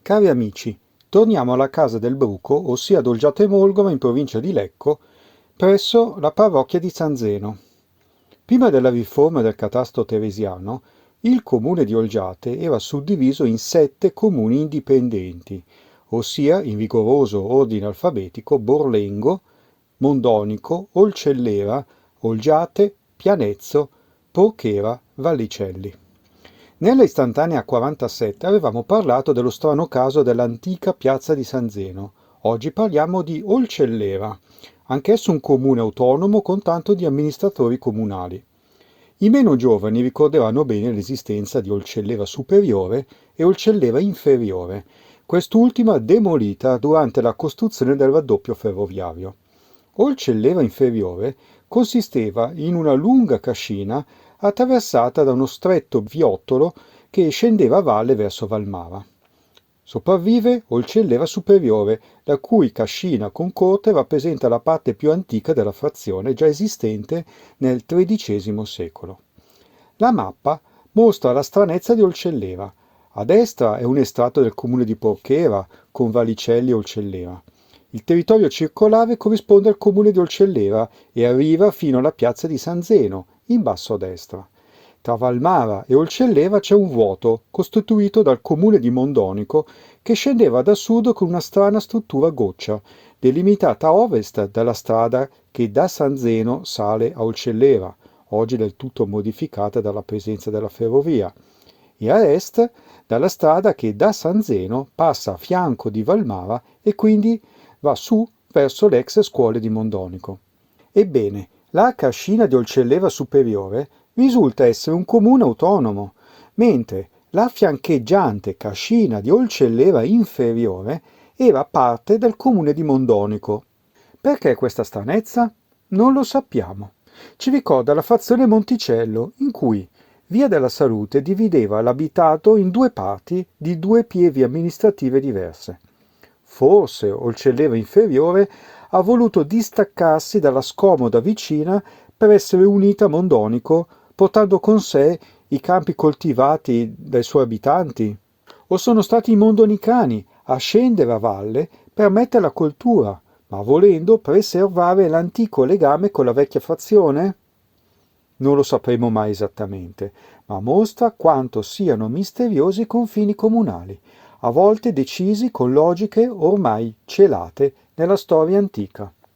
Cari amici, torniamo alla casa del Bruco, ossia ad Olgiate Molgova, in provincia di Lecco, presso la parrocchia di San Zeno. Prima della riforma del catasto teresiano, il comune di Olgiate era suddiviso in 7 comuni indipendenti, ossia in rigoroso ordine alfabetico Borlengo, Mondonico, Olcellera, Olgiate, Pianezzo, Porchera, Vallicelli. Nella istantanea 47 avevamo parlato dello strano caso dell'antica piazza di San Zeno. Oggi parliamo di Olcellera, anch'esso un comune autonomo con tanto di amministratori comunali. I meno giovani ricorderanno bene l'esistenza di Olcellera Superiore e Olcellera Inferiore, quest'ultima demolita durante la costruzione del raddoppio ferroviario. Olcellera Inferiore consisteva in una lunga cascina attraversata da uno stretto viottolo che scendeva a valle verso Valmara. Sopravvive Olcellera Superiore, la cui cascina con corte rappresenta la parte più antica della frazione già esistente nel XIII secolo. La mappa mostra la stranezza di Olcellera. A destra è un estratto del comune di Porchera con Vallicelli e Olcellera. Il territorio circolare corrisponde al comune di Olcellera e arriva fino alla piazza di San Zeno, in basso a destra. Tra Valmara e Olcellera c'è un vuoto, costituito dal comune di Mondonico, che scendeva da sud con una strana struttura a goccia, delimitata a ovest dalla strada che da San Zeno sale a Olcellera, oggi del tutto modificata dalla presenza della ferrovia, e a est dalla strada che da San Zeno passa a fianco di Valmara e quindi va su verso l'ex scuole di Mondonico. Ebbene, la cascina di Olcellera Superiore risulta essere un comune autonomo, mentre la fiancheggiante cascina di Olcellera Inferiore era parte del comune di Mondonico. Perché questa stranezza? Non lo sappiamo. Ci ricorda la frazione Monticello, in cui Via della Salute divideva l'abitato in 2 parti di 2 pievi amministrative diverse. Forse Olcellera Inferiore ha voluto distaccarsi dalla scomoda vicina per essere unita a Mondonico, portando con sé i campi coltivati dai suoi abitanti. O sono stati i mondonicani a scendere a valle per mettere la coltura, ma volendo preservare l'antico legame con la vecchia frazione? Non lo sapremo mai esattamente, ma mostra quanto siano misteriosi i confini comunali, a volte decisi con logiche ormai celate nella storia antica.